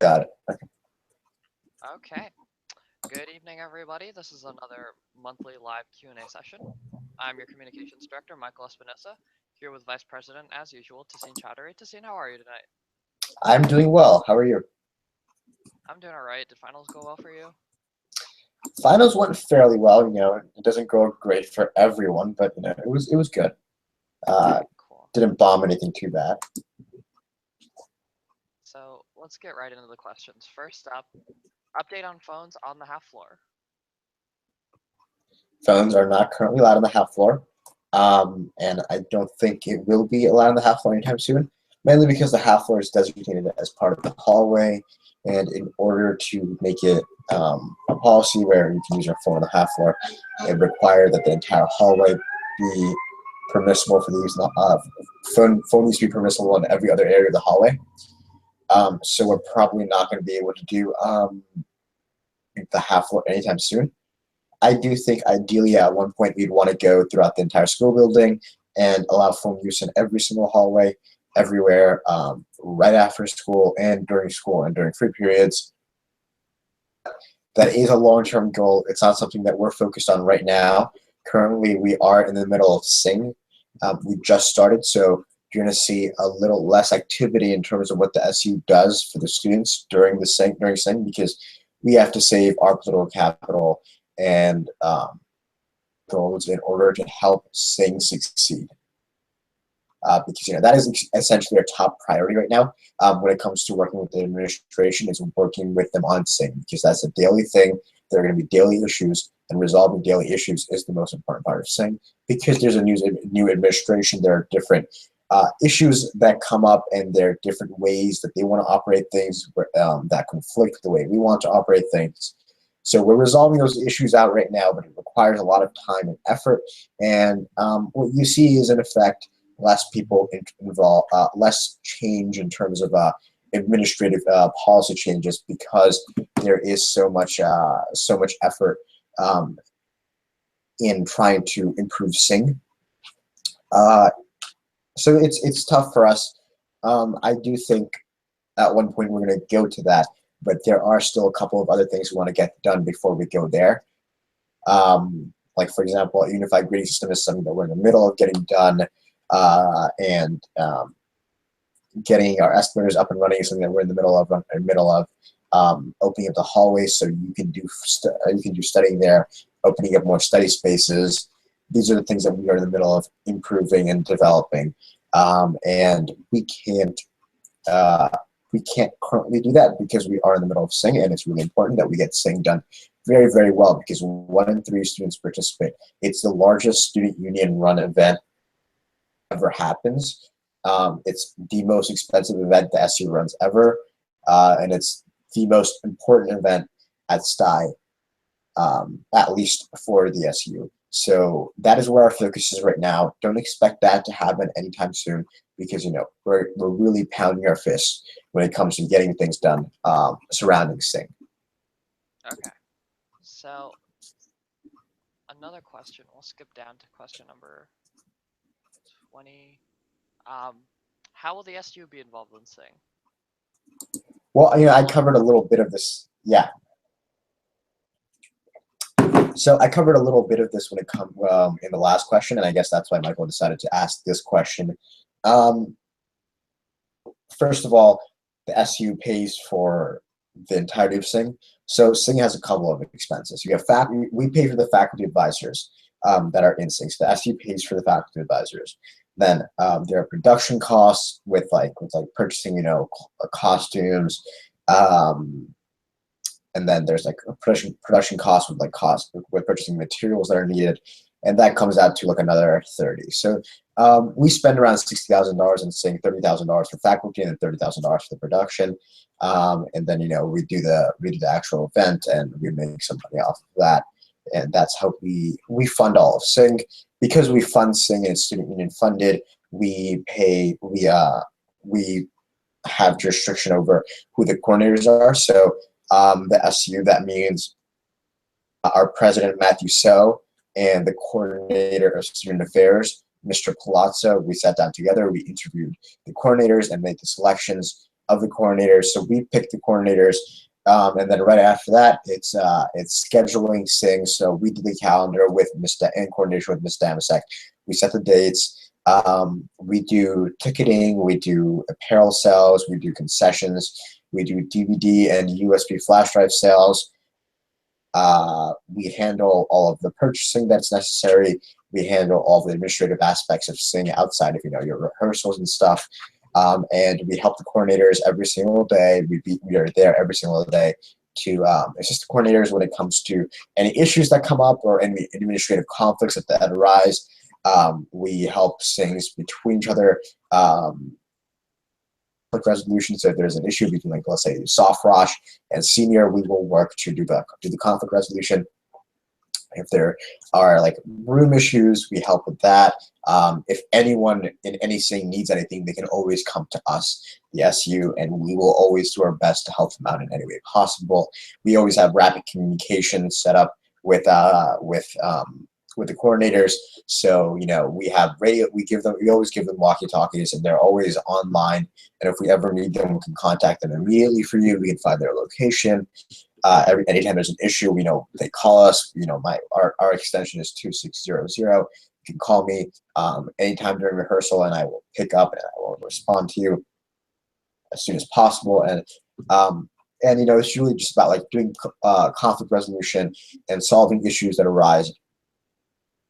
Got it. Okay. Good evening, everybody. This is another monthly live Q&A session. I'm your communications director, Michael Espinosa, here with Vice President, as usual, Tassine Chowdhury. Tassine, how are you tonight? I'm doing well. How are you? I'm doing all right. Did finals go well for you? Finals went fairly well. It doesn't go great for everyone, but it was good. Cool. Didn't bomb anything too bad. So let's get right into the questions. First up, update on phones on the half floor. Phones are not currently allowed on the half floor, and I don't think it will be allowed on the half floor anytime soon. Mainly because the half floor is designated as part of the hallway, and in order to make it a policy where you can use your phone on the half floor, it required that the entire hallway be permissible for the use of phone needs to be permissible in every other area of the hallway. So we're probably not going to be able to do the half floor anytime soon. I do think ideally at one point we'd want to go throughout the entire school building and allow phone use in every single hallway, everywhere, right after school and during free periods. That is a long-term goal. It's not something that we're focused on right now. Currently, we are in the middle of SING. We just started, so you're going to see a little less activity in terms of what the SU does for the students during SING, because we have to save our political capital and goals in order to help SING succeed. Because that is essentially our top priority right now when it comes to working with the administration, is working with them on SING, because that's a daily thing. There are going to be daily issues, and resolving daily issues is the most important part of SING. Because there's a new administration, there are different issues that come up, and there are different ways that they want to operate things that conflict with the way we want to operate things. So we're resolving those issues out right now, but it requires a lot of time and effort. And what you see is, in effect, less people involved, less change in terms of administrative policy changes, because there is so much effort in trying to improve SING. So it's tough for us. I do think at one point we're going to go to that, but there are still a couple of other things we want to get done before we go there. Like, for example, a unified grading system is something that we're in the middle of getting done, and getting our escalators up and running is something that we're in the middle of. Opening up the hallways so you can do studying there, opening up more study spaces. These are the things that we are in the middle of improving and developing, and we can't currently do that because we are in the middle of SING, and it's really important that we get SING done very, very well, because 1 in 3 students participate. It's the largest student union run event ever happens. It's the most expensive event the SU runs ever, and it's the most important event at STI, at least for the SU. So that is where our focus is right now. Don't expect that to happen anytime soon, because we're really pounding our fists when it comes to getting things done surrounding SING. Okay. So another question. We'll skip down to question number 20. How will the SU be involved in SING? Well, I covered a little bit of this. Yeah. So I covered a little bit of this when it comes in the last question, and I guess that's why Michael decided to ask this question. First of all, the SU pays for the entirety of SING. So SING has a couple of expenses. You have we pay for the faculty advisors that are in SING. So the SU pays for the faculty advisors. Then there are production costs with purchasing, costumes, and then there's production costs with purchasing materials that are needed, and that comes out to another 30. So we spend around $60,000 in SING, $30,000 for faculty, and then $30,000 for the production, and then we do the actual event, and we make some money off of that, and that's how we fund all of SING. Because we fund SING and it's student union funded, we have jurisdiction over who the coordinators are. So the SU, that means our president, Matthew So, and the coordinator of student affairs, Mr. Palazzo. We sat down together, we interviewed the coordinators and made the selections of the coordinators. So we pick the coordinators, and then right after that, it's scheduling things. So we do the calendar with in coordination with Ms. Damasek. We set the dates. We do ticketing. We do apparel sales. We do concessions. We do DVD and USB flash drive sales. We handle all of the purchasing that's necessary. We handle all the administrative aspects of Sing outside of your rehearsals and stuff. And we help the coordinators every single day. We are there every single day to assist the coordinators when it comes to any issues that come up or any administrative conflicts that arise. We help Sings between each other. Conflict resolution. So if there's an issue between, like, let's say Sofrosh and Senior, we will work to do the conflict resolution. If there are like room issues, we help with that. If anyone in any Sing needs anything, they can always come to us, the SU, and we will always do our best to help them out in any way possible. We always have rapid communication set up with the coordinators. So we have radio. We always give them walkie-talkies, and they're always online. And if we ever need them, we can contact them immediately for you. We can find their location. Anytime there's an issue, they call us. Our extension is 2600. You can call me anytime during rehearsal, and I will pick up and I will respond to you as soon as possible. And it's really just about like doing conflict resolution and solving issues that arise,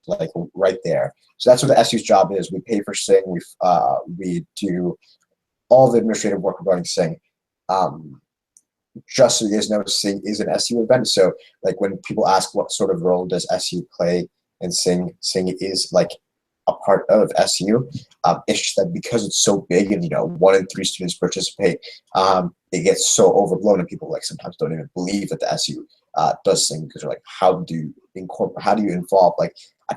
like right there. So that's what the SU's job is. We pay for Sing. We do all the administrative work regarding Sing. Just so you guys know, Sing is an SU event. So like when people ask what sort of role does SU play in Sing, Sing is like a part of SU. It's just that because it's so big and 1 in 3 students participate, it gets so overblown, and people like sometimes don't even believe that the SU does Sing, because they're like, how do you involve like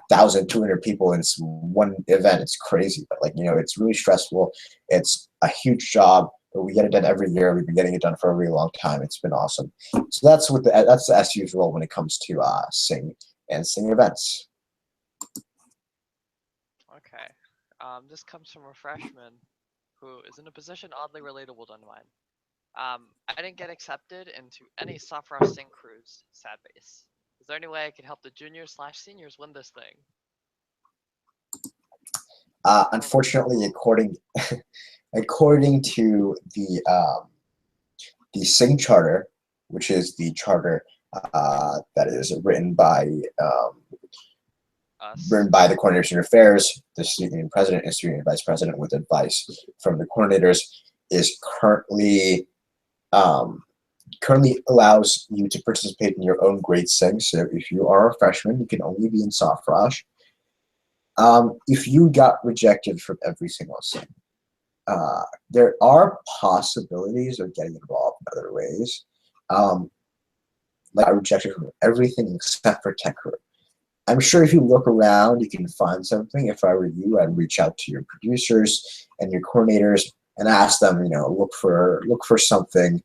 1,200 people in one event? It's crazy, but it's really stressful. It's a huge job, but we get it done every year. We've been getting it done for a really long time. It's been awesome. So that's the SU's role when it comes to Sing and Sing events. Okay. This comes from a freshman who is in a position oddly relatable to mine. I didn't get accepted into any Sofrosh Sing crews, sad face. Is there any way I could help the juniors/seniors win this thing? Unfortunately, according to the Sing charter, which is the charter that is written by the Coordinator of Student Affairs, the student union president, and student vice president, with advice from the coordinators, is currently allows you to participate in your own grade Sing. So if you are a freshman, you can only be in Sofrosh. If you got rejected from every single Sing, there are possibilities of getting involved in other ways. Like I rejected from everything except for tech group. I'm sure if you look around, you can find something. If I were you, I'd reach out to your producers and your coordinators and ask them, look for something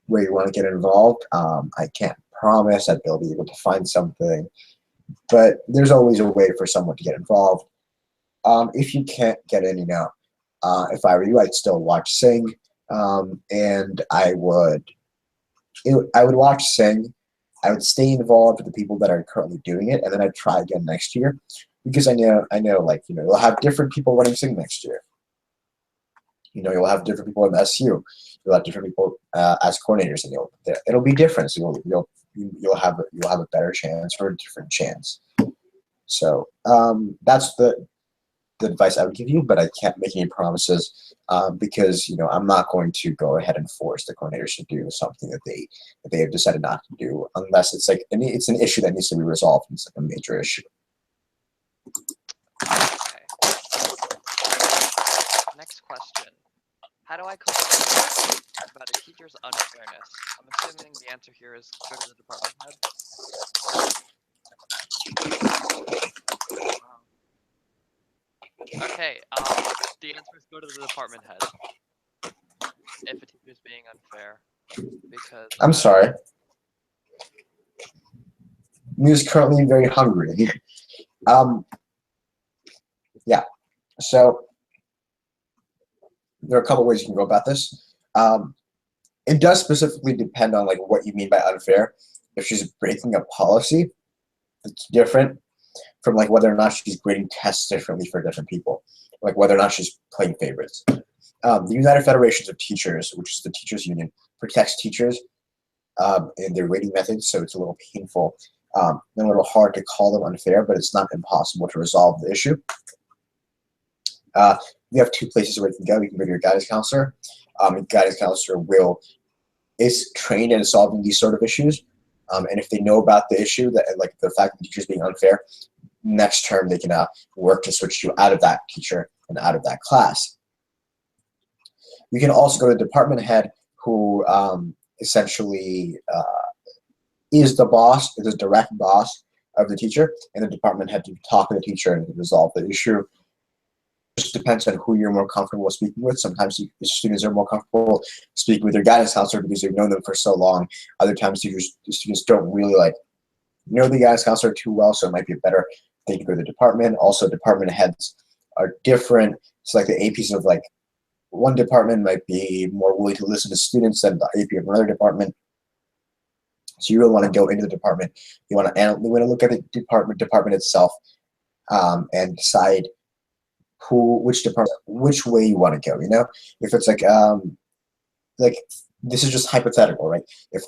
where you want to get involved. I can't promise that they'll be able to find something, but there's always a way for someone to get involved. If you can't get in, if I were you, I'd still watch Sing, and I would watch Sing. I would stay involved with the people that are currently doing it, and then I'd try again next year, because I know, like, you'll have different people running Sing next year. You'll have different people in the SU. You'll have different people as coordinators, and it'll be different. So you'll have a better chance or a different chance. So that's the advice I would give you, but I can't make any promises because I'm not going to go ahead and force the coordinators to do something that they have decided not to do, unless it's like it's an issue that needs to be resolved. It's like a major issue. Okay. Next question. How do I complain about a teacher's unfairness? I'm assuming the answer here is go to the department head. Okay, the answer is go to the department head if a teacher is being unfair, because I'm sorry. He is currently very hungry. Yeah. So there are a couple ways you can go about this. It does specifically depend on like what you mean by unfair. If she's breaking a policy, it's different from like whether or not she's grading tests differently for different people, like whether or not she's playing favorites. The United Federations of Teachers, which is the teachers union, protects teachers in their rating methods, so it's a little painful and a little hard to call them unfair, but it's not impossible to resolve the issue. We have two places where you can go. You can go to your guidance counselor. Your guidance counselor is trained in solving these sort of issues, and if they know about the issue, that like the fact that the teacher's being unfair, next term they can work to switch you out of that teacher and out of that class. You can also go to the department head, who essentially is the boss, is the direct boss of the teacher, and the department head to talk to the teacher and resolve the issue. It just depends on who you're more comfortable speaking with. Sometimes the students are more comfortable speaking with their guidance counselor because they've known them for so long. Other times the students don't really like know the guidance counselor too well, so it might be a better thing to go to the department. Also, department heads are different. It's like the APs of like one department might be more willing to listen to students than the AP of another department. So you really want to go into the department. You want to look at the department itself, and decide which way you want to go. You know, if it's like this is just hypothetical, right? If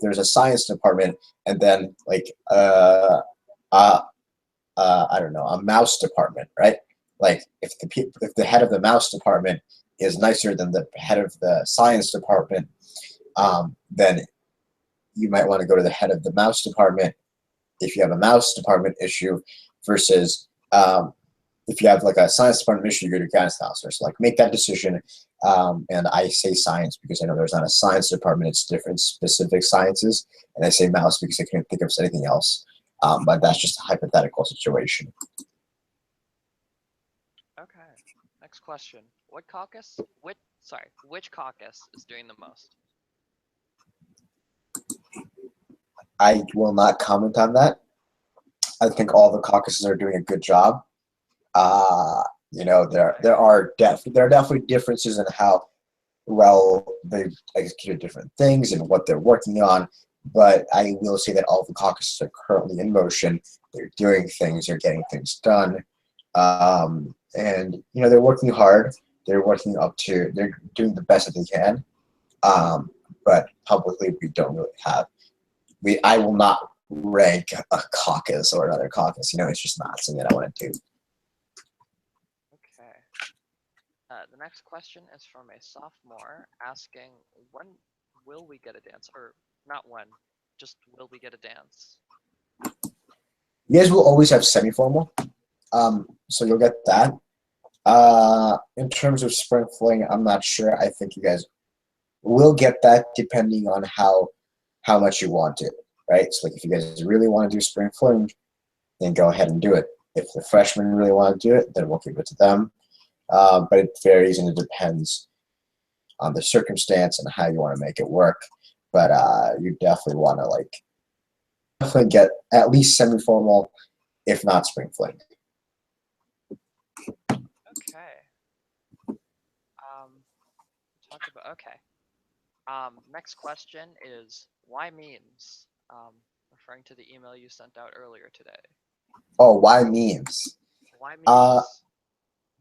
there's a science department and then like I don't know, a mouse department, right? Like if the head of the mouse department is nicer than the head of the science department, then you might want to go to the head of the mouse department if you have a mouse department issue, versus if you have like a science department issue, you go to guidance counselor. So like make that decision. And I say science because I know there's not a science department; it's different specific sciences. And I say mouse because I can't think of anything else. But that's just a hypothetical situation. Okay. Next question. Which caucus is doing the most? I will not comment on that. I think all the caucuses are doing a good job. You know, there are definitely differences in how well they've executed different things and what they're working on. But I will say that all the caucuses are currently in motion. They're doing things. They're getting things done. And you know, they're working hard. They're doing the best that they can. But publicly, we don't really have. I will not rank a caucus or another caucus. You know, it's just not something that I want to do. Okay. The next question is from a sophomore asking, when will we get a dance? Or not when, just will we get a dance? You guys will always have semi-formal. So you'll get that. In terms of spring fling, I'm not sure. I think you guys will get that depending on how much you want it, right? So like if you guys really want to do spring fling, then go ahead and do it. If the freshmen really want to do it, then we'll give it to them. But it varies and it depends on the circumstance and how you want to make it work. But you definitely want to definitely get at least semi-formal, if not spring fling. Okay. Next question is, why memes? Referring to the email you sent out earlier today. Oh, why memes? Why memes?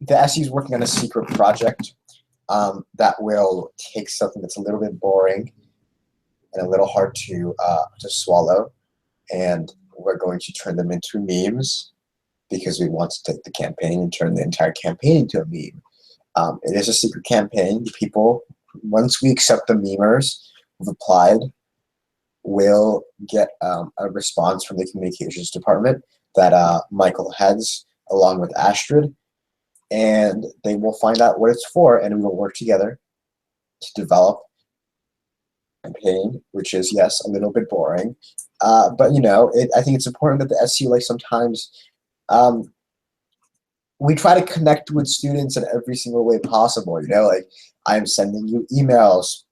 The SE is working on a secret project that will take something that's a little bit boring and a little hard to swallow, and we're going to turn them into memes because we want to take the campaign and turn the entire campaign into a meme. It is a secret campaign. The people, once we accept the memers who've applied, will get a response from the communications department that Michael heads along with Astrid, and they will find out what it's for, and we will work together to develop a campaign, which is, yes, a little bit boring. But, you know, I think it's important that the SU, sometimes we try to connect with students in every single way possible. You know, I'm sending you emails,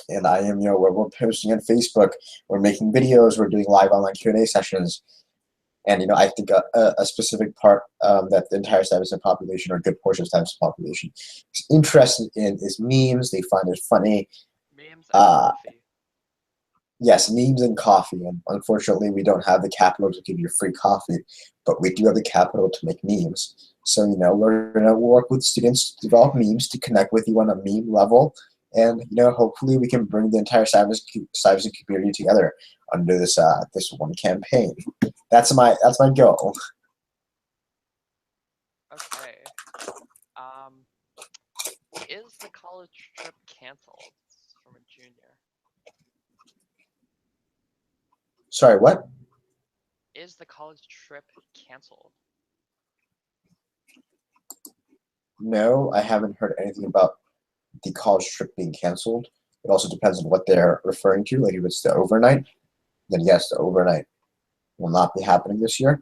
and I am, we're posting on Facebook, we're making videos, we're doing live online Q&A sessions. And I think a specific part that the entire Stuyvesant population, or a good portion of Stuyvesant population, is interested in is memes. They find it funny. Memes and Uh, coffee. yes, memes and coffee. And unfortunately, we don't have the capital to give you free coffee, but we do have the capital to make memes. So, we're going to work with students to develop memes to connect with you on a meme level. And, hopefully we can bring the entire Stuyvesant community together under this one campaign. That's my goal. Okay. Um, is the college trip canceled? From a junior. Sorry, what? Is the college trip canceled? No, I haven't heard anything about the college trip being canceled. It also depends on what they're referring to. Like if it's the overnight, then yes, the overnight will not be happening this year.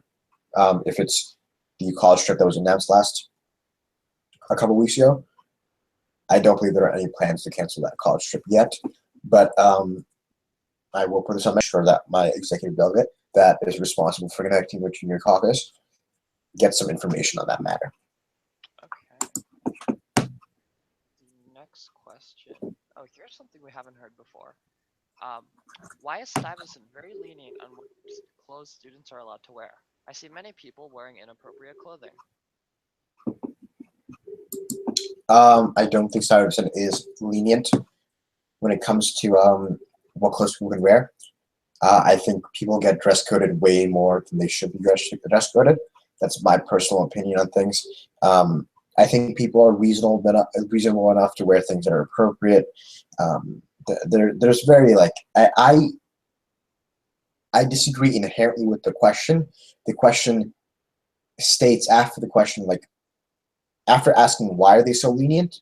If it's the college trip that was announced a couple weeks ago, I don't believe there are any plans to cancel that college trip yet. But I will put this on my sure that my executive delegate that is responsible for connecting with Junior Caucus gets some information on that matter. Okay. Next question. Oh, here's something we haven't heard before. Why is Stuyvesant very lenient on what clothes students are allowed to wear? I see many people wearing inappropriate clothing. I don't think Stuyvesant is lenient when it comes to what clothes people can wear. I think people get dress coded way more than they should be dress coded. That's my personal opinion on things. I think people are reasonable enough to wear things that are appropriate. There's very I disagree inherently with the question. The question states after the question, after asking why are they so lenient,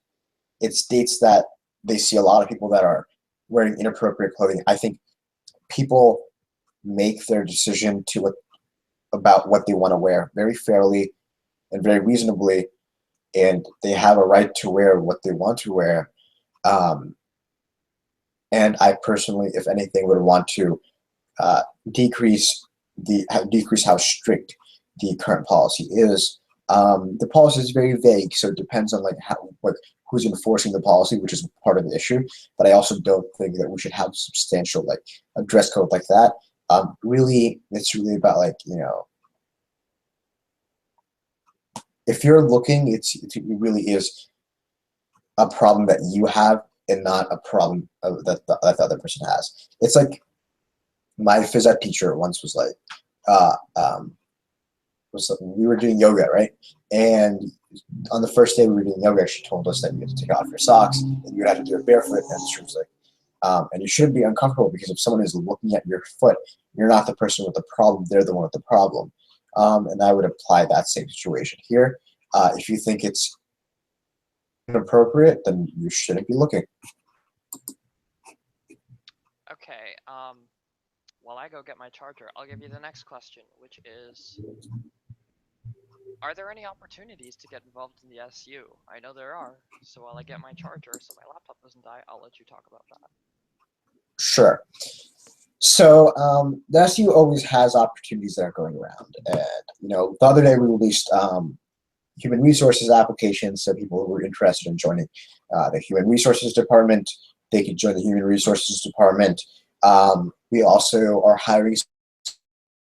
it states that they see a lot of people that are wearing inappropriate clothing. I think people make their decision about what they want to wear very fairly and very reasonably, and they have a right to wear what they want to wear. And I personally, if anything, would want to decrease how strict the current policy is. The policy is very vague, so it depends on who's enforcing the policy, which is part of the issue. But I also don't think that we should have substantial a dress code like that. Really, it's really about if you're looking, it really is a problem that you have and not a problem that the other person has. It's like my phys ed teacher once was like, we were doing yoga, right? And on the first day we were doing yoga, she told us that you had to take off your socks and you had to do it barefoot. And she was like, and you shouldn't be uncomfortable because if someone is looking at your foot, you're not the person with the problem, they're the one with the problem. And I would apply that same situation here. If you think it's inappropriate, then you shouldn't be looking. Okay, while I go get my charger, I'll give you the next question, which is, are there any opportunities to get involved in the SU? I know there are, so while I get my charger so my laptop doesn't die, I'll let you talk about that. Sure. So the SU always has opportunities that are going around. And, the other day we released human resources applications, so people who were interested in joining the human resources department, they could join the human resources department. We also are hiring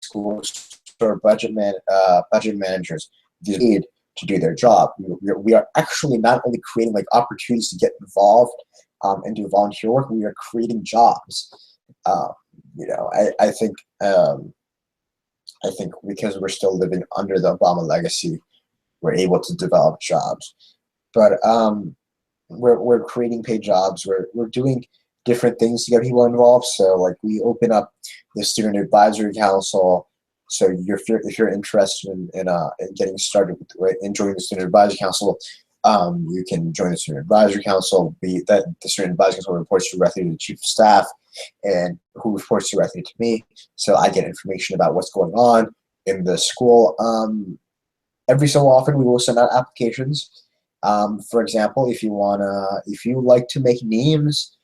school budget managers need to do their job. We are actually not only creating opportunities to get involved and do volunteer work, we are creating jobs. I think because we're still living under the Obama legacy, we're able to develop jobs. But we're creating paid jobs. We're doing different things to get people involved. So we open up the Student Advisory Council. So if you're interested in getting started in joining the Student Advisory Council, you can join the Student Advisory Council. The Student Advisory Council reports directly to the Chief of Staff, and who reports directly to me. So I get information about what's going on in the school. Every so often, we will send out applications. For example, if you like to make memes,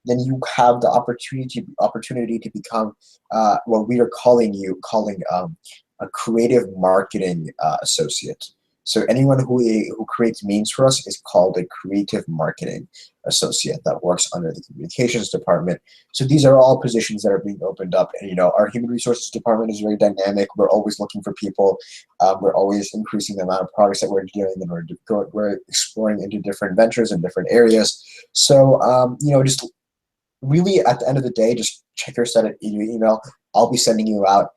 then you have the opportunity to become what we are calling a creative marketing associate. So anyone who creates memes for us is called a creative marketing associate that works under the communications department. So these are all positions that are being opened up. And our human resources department is very dynamic. We're always looking for people. We're always increasing the amount of projects that we're doing, and we're exploring into different ventures in different areas. So just really at the end of the day, just check your set in your email. I'll be sending you out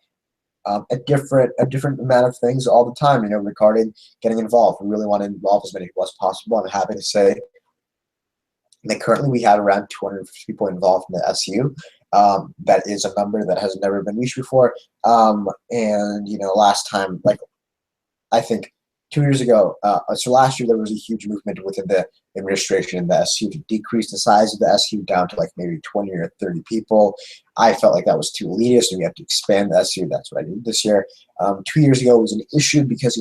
a different amount of things all the time, regarding getting involved. We really want to involve as many people as possible. I'm happy to say that currently we have around 250 people involved in the SU. That is a number that has never been reached before. And last time, like I think 2 years ago, so last year there was a huge movement within the administration in the SU to decrease the size of the SU down to like maybe 20 or 30 people. I felt like that was too elitist and we have to expand the SU. That's what I did this year. 2 years ago it was an issue because,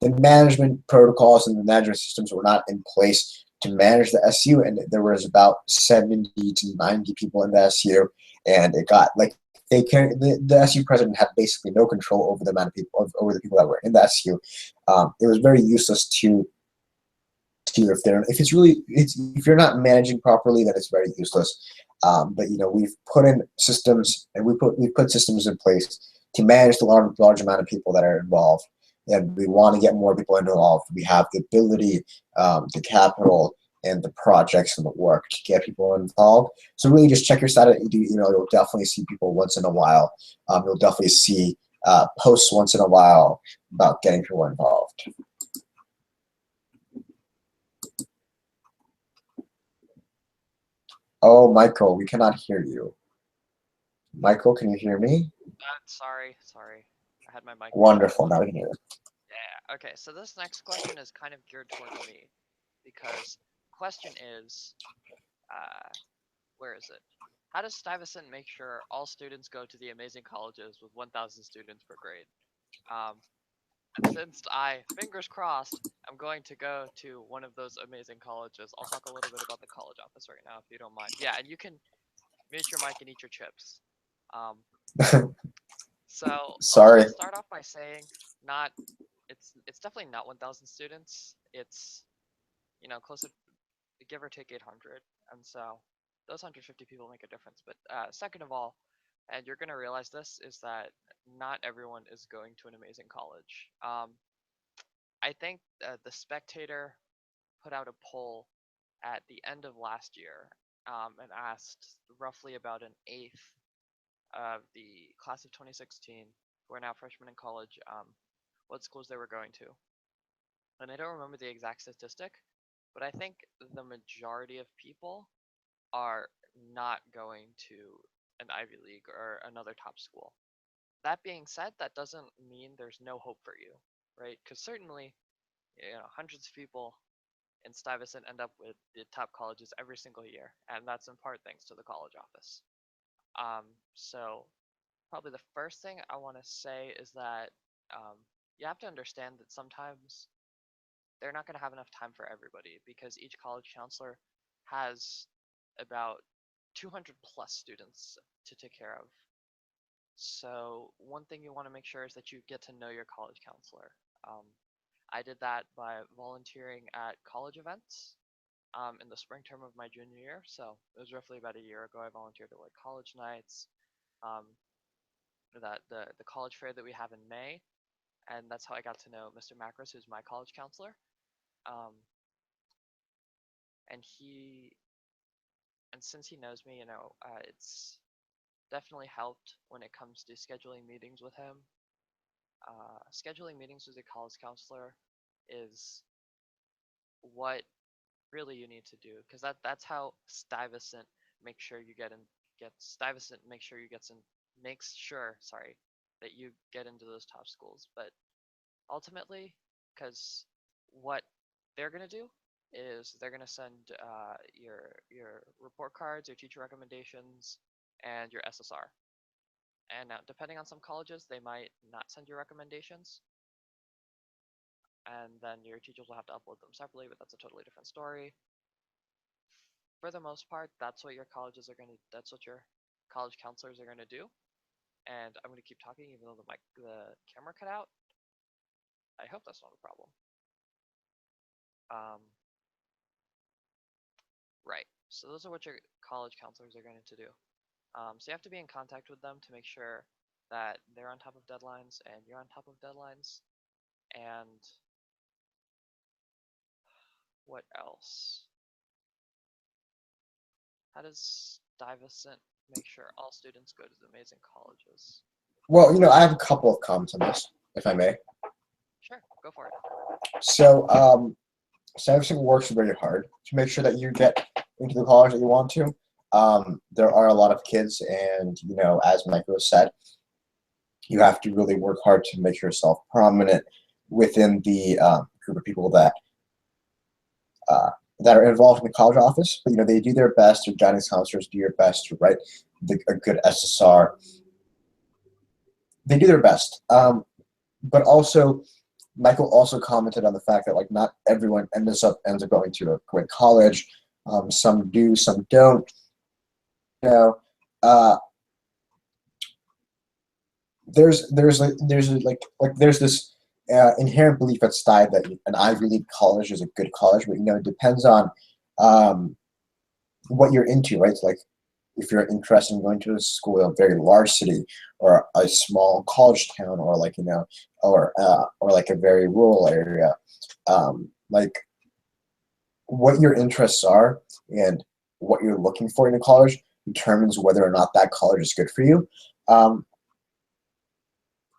the management protocols and the management systems were not in place to manage the SU, and there was about 70 to 90 people in the SU, and it got like the SU president had basically no control over the amount of people over the people that were in the SU. It was very useless if you're not managing properly, then it's very useless. But we've put in systems, and we've put systems in place to manage the large amount of people that are involved, and we want to get more people involved. We have the ability, the capital, and the projects and the work to get people involved. So really just check your site at Edu. You'll definitely see people once in a while. You'll definitely see posts once in a while about getting people involved. Oh, Michael, we cannot hear you. Michael, can you hear me? Sorry. I had my mic. Wonderful, now we can hear you. Yeah. Okay. So this next question is kind of geared towards me, because question is, where is it? How does Stuyvesant make sure all students go to the amazing colleges with 1,000 students per grade? And since fingers crossed, I'm going to go to one of those amazing colleges, I'll talk a little bit about the college office right now, if you don't mind. Yeah, and you can mute your mic and eat your chips. So Sorry. I'll start off by saying, it's definitely not 1,000 students. It's closer, give or take 800, and so those 150 people make a difference. But second of all, and you're gonna realize this, is that not everyone is going to an amazing college. I think the Spectator put out a poll at the end of last year, and asked roughly about an eighth of the class of 2016, who are now freshmen in college, what schools they were going to. And I don't remember the exact statistic, but I think the majority of people are not going to an Ivy League or another top school. That being said, that doesn't mean there's no hope for you, right? Because certainly, hundreds of people in Stuyvesant end up with the top colleges every single year, and that's in part thanks to the college office. So probably the first thing I want to say is that you have to understand that sometimes they're not going to have enough time for everybody, because each college counselor has about 200 plus students to take care of. So one thing you want to make sure is that you get to know your college counselor. I did that by volunteering at college events in the spring term of my junior year. So it was roughly about a year ago. I volunteered at like college nights, um, that the college fair that we have in May, and that's how I got to know Mr. Macros, who's my college counselor. Um, and since he knows me, it's definitely helped when it comes to scheduling meetings with him. Scheduling meetings with a college counselor is what really you need to do, because that's how Stuyvesant makes sure you Stuyvesant makes sure that you get into those top schools. But ultimately, because what they're gonna do is they're gonna send your report cards, your teacher recommendations, and your SSR. And now, depending on some colleges, they might not send your recommendations, and then your teachers will have to upload them separately, but that's a totally different story. For the most part, that's what your college counselors are gonna do. and I'm gonna keep talking even though the camera cut out. I hope that's not a problem. Um, right. So those are what your college counselors are going to do. So you have to be in contact with them to make sure that they're on top of deadlines and you're on top of deadlines. And what else? How does Stuyvesant make sure all students go to the amazing colleges? Well, I have a couple of comments on this, if I may. Sure, go for it. So, Stuyvesant works very hard to make sure that you get into the college that you want to. There are a lot of kids, and as Michael said, you have to really work hard to make yourself prominent within the group of people uh, that are involved in the college office. But they do their best. Your guidance counselors do your best to write a good SSR. They do their best. But also, Michael also commented on the fact that not everyone ends up going to a great college. Some do, some don't. You know, uh, there's this inherent belief at Stuyve that an Ivy League college is a good college, but it depends on um, what you're into, right? Like if you're interested in going to a school in a very large city or a small college town, or or like a very rural area, like what your interests are and what you're looking for in a college determines whether or not that college is good for you. Um,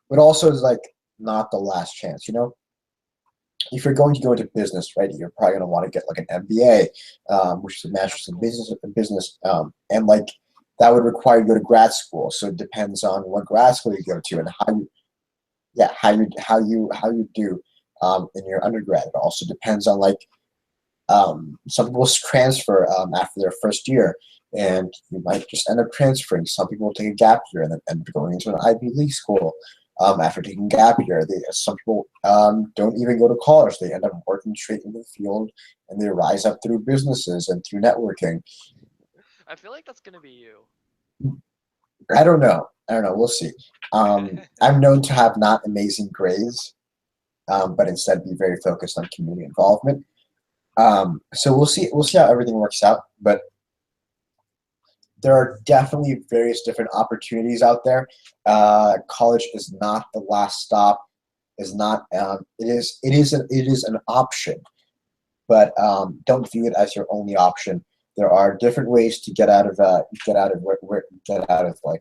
but also is not the last chance. If you're going to go into business, right, you're probably going to want to get an MBA, which is a master's in business, and that would require you to go to grad school. So it depends on what grad school you go to and how you do in your undergrad. It also depends on some people transfer after their first year, and you might just end up transferring. Some people take a gap year and then end up going into an Ivy League school. After taking gap year, some people don't even go to college. They end up working straight into the field, and they rise up through businesses and through networking. I feel like that's gonna be you. I don't know. We'll see. I'm known to have not amazing grades, but instead be very focused on community involvement. So we'll see. We'll see how everything works out. But there are definitely various different opportunities out there. College is not the last stop. Is not. It is an option, but don't view it as your only option. There are different ways to get out of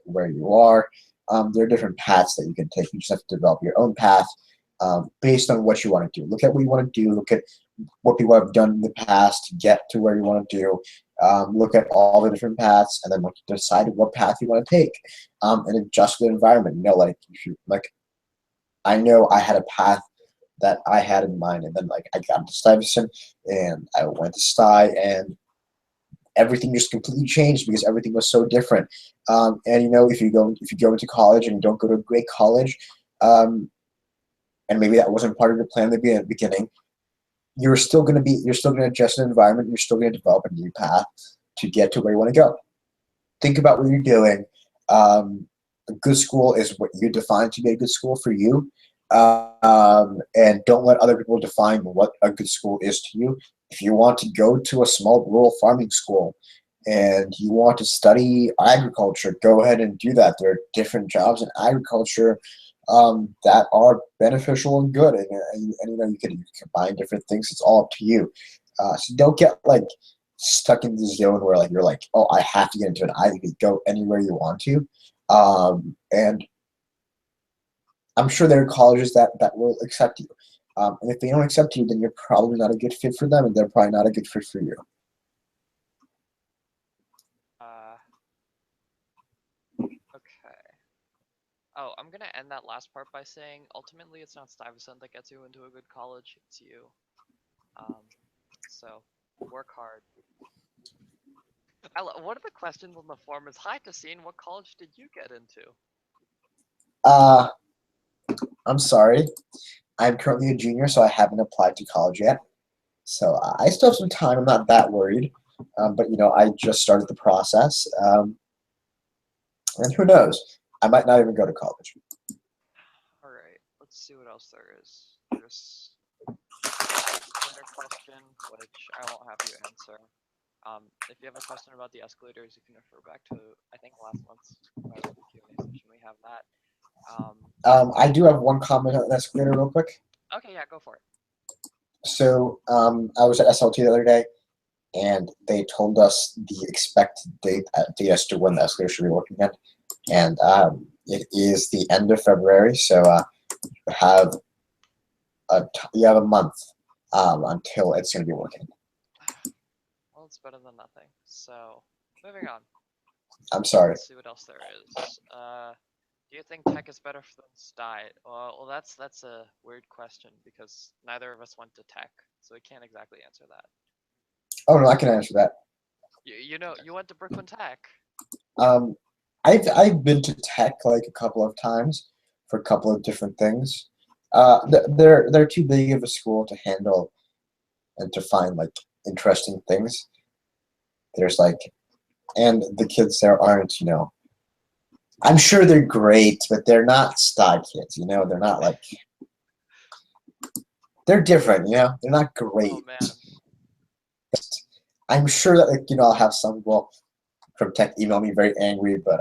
where you are. There are different paths that you can take. You just have to develop your own path based on what you want to do. Look at what you want to do. Look at what people have done in the past to get to where you want to do. Look at all the different paths, and then decide what path you want to take, and adjust the environment. If you I know I had a path that I had in mind, and then I got into Stuyvesant, and I went to Sty, and everything just completely changed because everything was so different. And if you go into college and you don't go to a great college, and maybe that wasn't part of your plan at the beginning, you're still going to adjust the environment. You're still going to develop a new path to get to where you want to go. Think about what you're doing. A good school is what you define to be a good school for you. And don't let other people define what a good school is to you. If you want to go to a small rural farming school and you want to study agriculture, go ahead and do that. There are different jobs in agriculture that are beneficial and good, and you can combine different things. It's all up to you. So don't get stuck in the zone where you're oh, I have to get into an Ivy League. Go anywhere you want to, and I'm sure there are colleges that will accept you. And if they don't accept you, then you're probably not a good fit for them, and they're probably not a good fit for you. Okay. Oh, I'm gonna end that last part by saying ultimately it's not Stuyvesant that gets you into a good college, it's you. So work hard. One of the questions on the form is, hi Cassine, what college did you get into? I'm sorry. I'm currently a junior, so I haven't applied to college yet. So I still have some time. I'm not that worried. But I just started the process. And who knows? I might not even go to college. All right, let's see what else there is. There's escalator question, which I won't have you answer. If you have a question about the escalators, you can refer back to, I think, last month's Q&A session. We have that. I do have one comment on escalator real quick. Okay, yeah, go for it. So I was at SLT the other day, and they told us the expected date as to when the escalator should be working at, and it is the end of February. So you have a month until it's going to be working. Well, it's better than nothing. So, moving on. I'm sorry. Let's see what else there is. Do you think tech is better than STI? Well, that's a weird question because neither of us went to tech, so we can't exactly answer that. Oh no, I can answer that. You know, you went to Brooklyn Tech. I've been to tech like a couple of times for a couple of different things. They're too big of a school to handle and to find like interesting things. There's like, and the kids there aren't, I'm sure they're great, but they're not STI kids, they're not like, they're different, they're not great. Oh man. I'm sure that I'll have some from tech email me very angry, but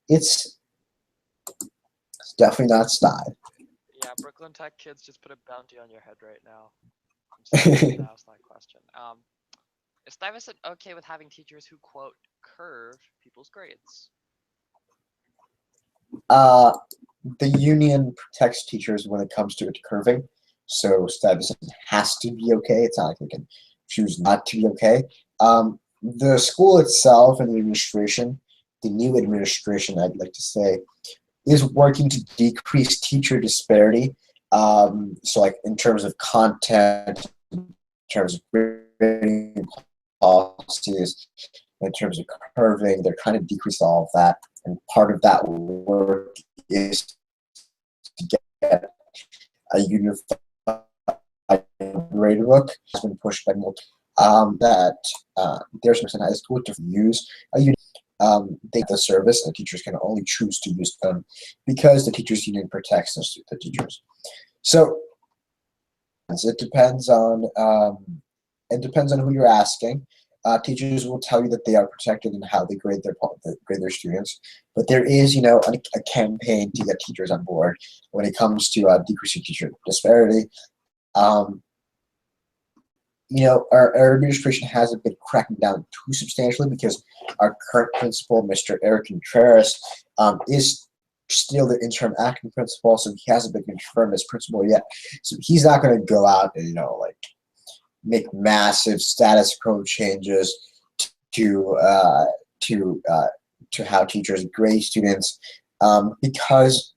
it's definitely not STI. Yeah, Brooklyn Tech kids just put a bounty on your head right now. I'm sorry to ask that question. Is Stuyvesant okay with having teachers who quote curve people's grades? The union protects teachers when it comes to it curving, so Stuyvesant has to be okay. It's not like they can choose not to be okay. The school itself and the administration, the new administration, I'd like to say, is working to decrease teacher disparity. So like in terms of content, in terms of grading policies, in terms of curving, they're trying to decrease all of that. And part of that work is to get a unified grade book. Has been pushed by multiple that there's some high school to use a the service, and teachers can only choose to use them because the teachers union protects the teachers. So it depends on who you're asking. Teachers will tell you that they are protected in how they grade their students, but there is a campaign to get teachers on board when it comes to decreasing teacher disparity. Our administration hasn't been cracking down too substantially because our current principal, Mr. Eric Contreras, is still the interim acting principal, so he hasn't been confirmed as principal yet. So he's not going to go out and make massive status quo changes to how teachers grade students because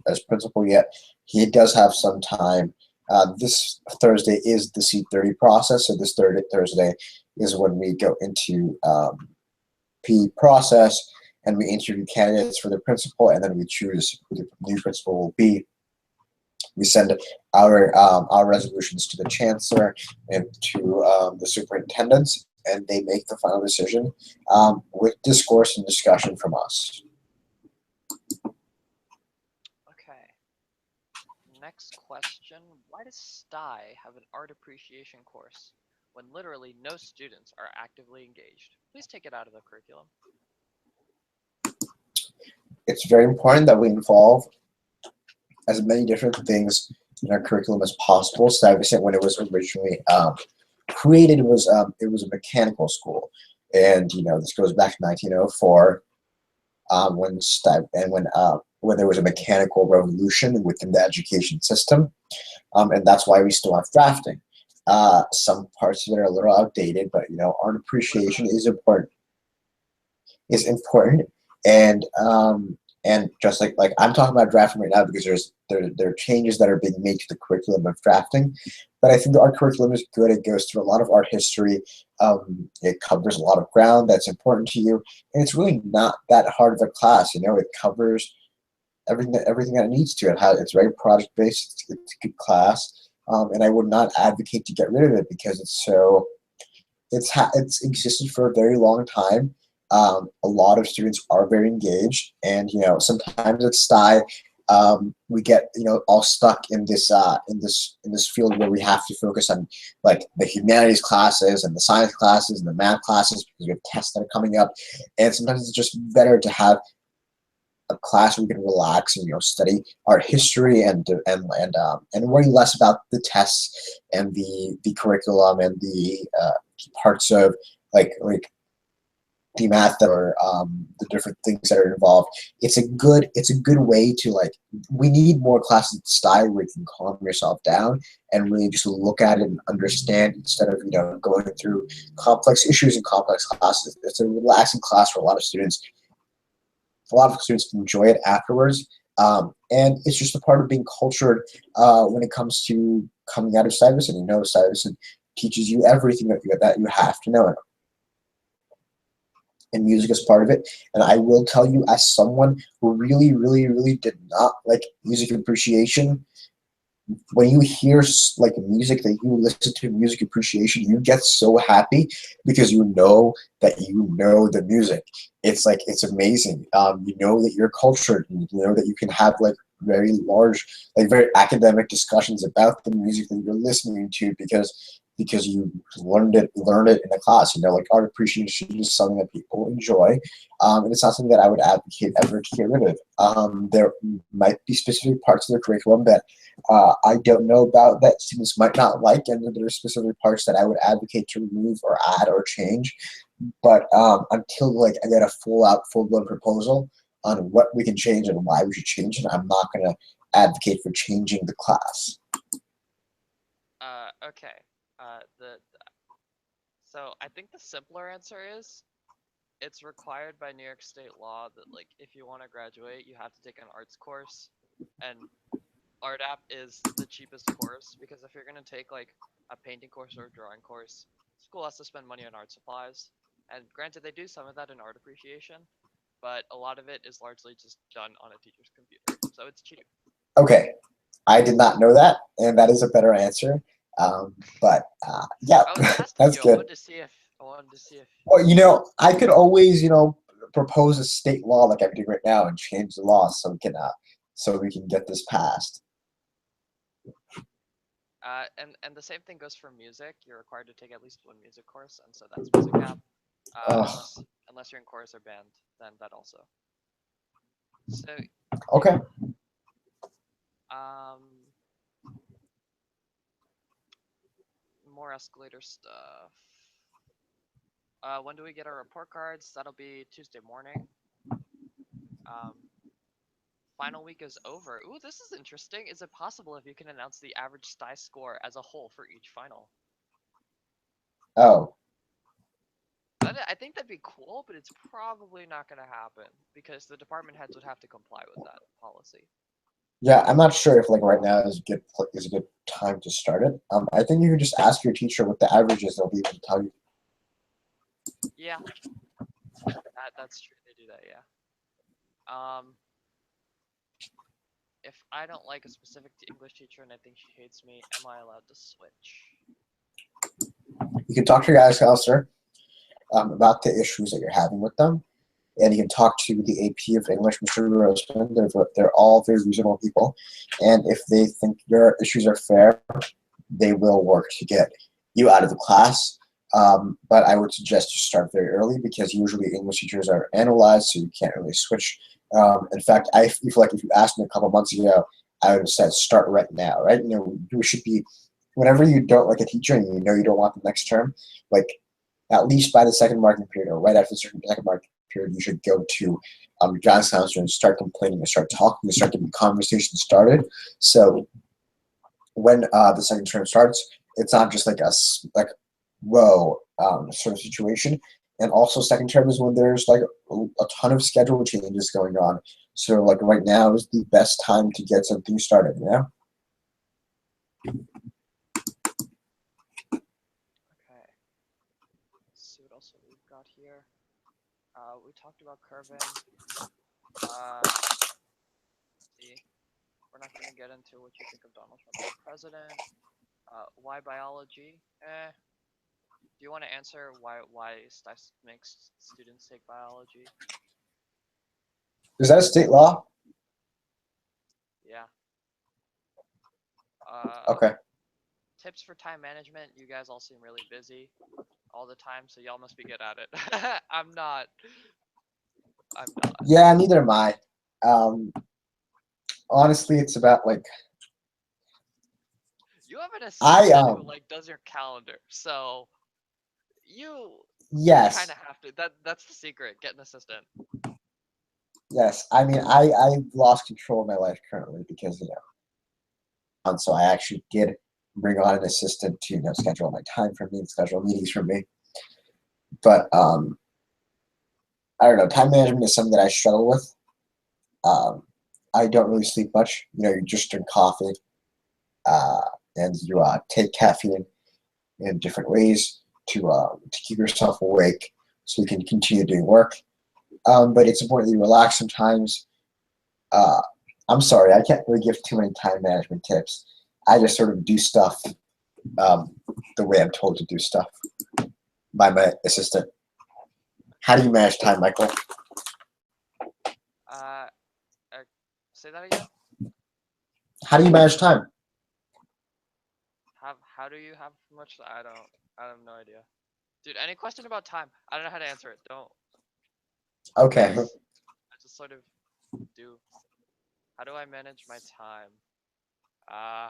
as principal yet. He does have some time. This Thursday is the C30 process, so this Thursday is when we go into P process and we interview candidates for the principal, and then we choose who the new principal will be. We send our resolutions to the chancellor and to the superintendents, and they make the final decision with discourse and discussion from us. Okay. Next question. Why does STI have an art appreciation course when literally no students are actively engaged? Please take it out of the curriculum. It's very important that we involve as many different things in our curriculum as possible. Stuyvesant, when it was originally created, it was a mechanical school, and this goes back to 1904 when there was a mechanical revolution within the education system, and that's why we still have drafting. Some parts of it are a little outdated, but art appreciation is important. And just like I'm talking about drafting right now because there are changes that are being made to the curriculum of drafting, but I think the art curriculum is good. It goes through a lot of art history. It covers a lot of ground that's important to you, and it's really not that hard of a class. It covers everything that it needs to. It's very project based. It's a good class, and I would not advocate to get rid of it because it's existed for a very long time. A lot of students are very engaged, and sometimes at STY, we get all stuck in this field where we have to focus on like the humanities classes and the science classes and the math classes because we have tests that are coming up, and sometimes it's just better to have a class where we can relax and study art history and worry less about the tests and the curriculum and the parts of like the math that are the different things that are involved. It's a good way to we need more classes at STY where you can calm yourself down and really just look at it and understand instead of going through complex issues and complex classes. It's a relaxing class for a lot of students. A lot of students enjoy it afterwards. And it's just a part of being cultured when it comes to coming out of Stuyvesant. Stuyvesant teaches you everything that you have to know. And music is part of it. And I will tell you, as someone who really, really, really did not like music appreciation, when you hear music that you listen to music appreciation, you get so happy because you know that you know the music. It's amazing. You know that you're cultured, and you know that you can have very large, very academic discussions about the music that you're listening to because you learned it in a class. Art appreciation is something that people enjoy, and it's not something that I would advocate ever to get rid of. There might be specific parts of the curriculum that I don't know about that students might not like, and there are specific parts that I would advocate to remove or add or change. But until I get a full-blown proposal on what we can change and why we should change it, I'm not going to advocate for changing the class. Okay. So I think the simpler answer is it's required by New York State law that if you want to graduate, you have to take an arts course, and Art App is the cheapest course because if you're gonna take a painting course or a drawing course, school has to spend money on art supplies. And granted, they do some of that in art appreciation, but a lot of it is largely just done on a teacher's computer, so it's cheap. Okay, I did not know that, and that is a better answer. But yeah, I was testing that's you. good. I wanted to see if. Well, I could always, propose a state law like I'm doing right now and change the law so we can get this passed. And the same thing goes for music. You're required to take at least one music course, and so that's music app. Ugh, Unless you're in chorus or band, then that also. So okay. um, more escalator stuff. When do we get our report cards? That'll be Tuesday morning. Um, final week is over. Ooh, this is interesting. Is it possible if you can announce the average STY score as a whole for each final? Oh, I think that'd be cool, but it's probably not going to happen because the department heads would have to comply with that policy. yeah. I'm not sure if right now is a good time to start it. I think you can just ask your teacher what the average is. They'll be able to tell you. Yeah, that's true. They do that, yeah. If I don't like a specific English teacher and I think she hates me, am I allowed to switch? You can talk to your guidance counselor about the issues that you're having with them, and you can talk to the AP of English, Mr. Roseman. They're all very reasonable people, and if they think your issues are fair, they will work to get you out of the class. But I would suggest you start very early because usually English teachers are analyzed, so you can't really switch. In fact, I feel like if you asked me a couple months ago, I would have said start right now, right? You should be, whenever you don't like a teacher and you don't want the next term, like at least by the second marking period or right after the second marking period, you should go to your guidance counselor and start complaining and start talking and start getting conversations started. So when the second term starts, it's not just like whoa sort of situation. And also, second term is when there's a ton of schedule changes going on. So right now is the best time to get something started. Okay. Let's see what else we've got here. We talked about Curvin. See, we're not gonna get into what you think of Donald Trump as president. Why biology? Do you want to answer why STICE makes students take biology? Is that a state law? Yeah. Uh, Okay. Tips for time management. You guys all seem really busy all the time, so y'all must be good at it. I'm not. I'm not. Yeah, neither am I. Um, honestly, it's about like You have an I assistant who like does your calendar, so you kind yes, of have to. That's the secret. Get an assistant. yes. I mean, I lost control of my life currently because and so I actually did bring on an assistant to schedule my time for me and schedule meetings for me. But I don't know. Time management is something that I struggle with. Um, I don't really sleep much. You just drink coffee, uh, and you take caffeine in different ways to keep yourself awake so you can continue doing work. But it's important that you relax sometimes. Uh, I'm sorry, I can't really give too many time management tips. I just sort of do stuff um, the way I'm told to do stuff by my assistant. How do you manage time, Michael? Uh, uh Say that again. How do you manage time? How do you have much? I have no idea. Dude, any question about time? I don't know how to answer it. Don't. Okay. I just sort of do. How do I manage my time? Uh,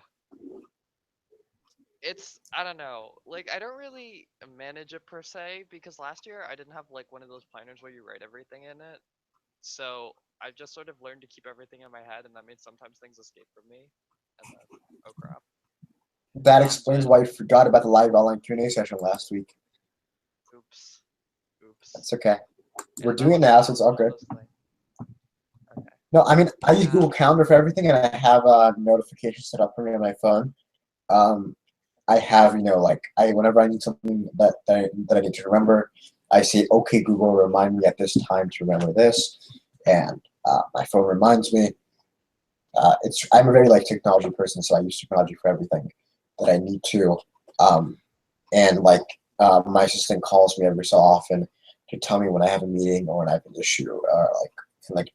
I don't know. Like I don't really manage it per se because last year I didn't have like one of those planners where you write everything in it. So I just sort of learned to keep everything in my head, and that means sometimes things escape from me. And then, oh crap. That explains But why you forgot about the live online Q&A session last week. oops, oops. That's okay. Yeah, We're doing it now, so it's all one of good. those things. Okay. No, I mean, I use Uh, Google Calendar for everything, and I have notifications set up for me on my phone. Um, I have, like whenever I need something that I need to remember, I say, "Okay, Google, remind me at this time to remember this," and my phone reminds me. I'm a very like technology person, so I use technology for everything that I need to. Um, and like my assistant calls me every so often to tell me when I have a meeting or when I have an issue, or like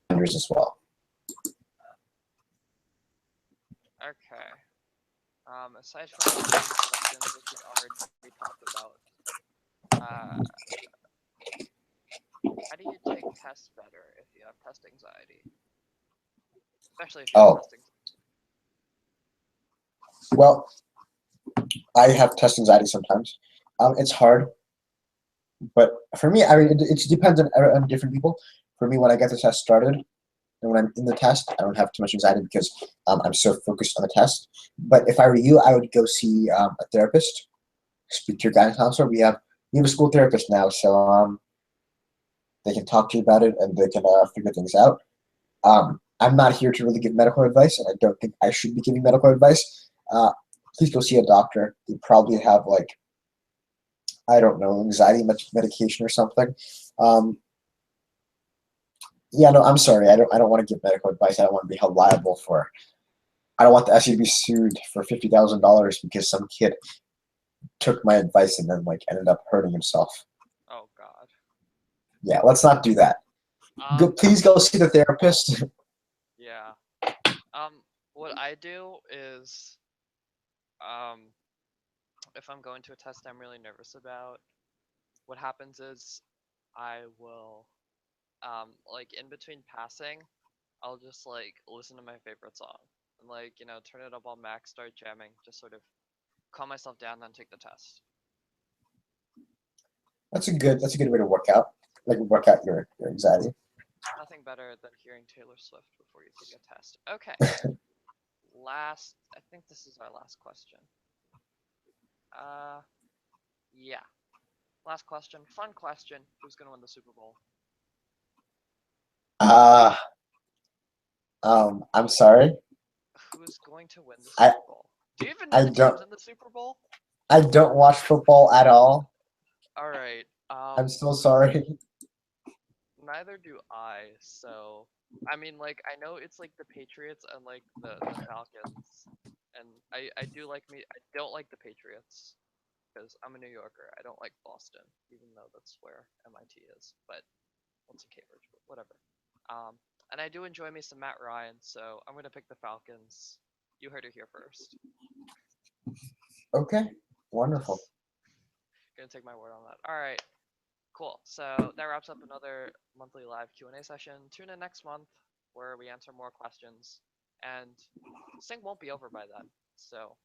calendars as well. okay. Aside from answering the questions which we already talked about, uh, how do you take tests better if you have test anxiety? Especially if you have Oh, test anxiety. well, I have test anxiety sometimes. It's hard, but for me, I mean, it depends on different people. For me, when I get the test started and when I'm in the test, I don't have too much anxiety because I'm so focused on the test. But if I were you, I would go see a therapist, speak to your guidance counselor. We have a school therapist now, so they can talk to you about it and they can figure things out. I'm not here to really give medical advice, and I don't think I should be giving medical advice. Please go see a doctor. You probably have I don't know, anxiety medication or something. Um, yeah, no, I'm sorry. I don't want to give medical advice. I don't want to be held liable for. I don't want the SU to be sued for $50,000 because some kid took my advice and then ended up hurting himself. Oh God. Yeah, let's not do that. Please go see the therapist. Yeah. What I do is, um, if I'm going to a test I'm really nervous about, what happens is I will, like in between passing, I'll just like listen to my favorite song and turn it up on max, start jamming, just sort of calm myself down, then take the test. That's a good way to work out your anxiety. Nothing better than hearing Taylor Swift before you take a test. Okay, I think this is our last question. Uh, yeah, last question. Fun question. Who's gonna win the Super Bowl? Uh, I'm sorry. Who's going to win the I Super Bowl? Do you even know I the don't teams in the Super Bowl? I don't watch football at all. All right. I'm so sorry. Neither do I. So, I mean, like, I know it's like the Patriots and like the Falcons, and I do like me. I don't like the Patriots. because I'm a New Yorker. I don't like Boston, even though that's where MIT is. But what's in Cambridge? But whatever. And I do enjoy me some Matt Ryan, so I'm gonna pick the Falcons. You heard it here first. Okay, wonderful. Just gonna take my word on that. All right, cool. So that wraps up another monthly live Q&A session. Tune in next month where we answer more questions, and Sync won't be over by then. So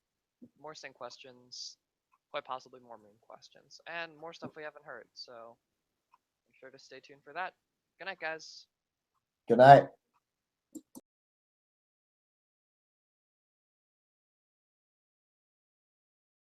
more Sync questions, quite possibly more Moon questions, and more stuff we haven't heard. So make sure to stay tuned for that. Good night, guys. Good night.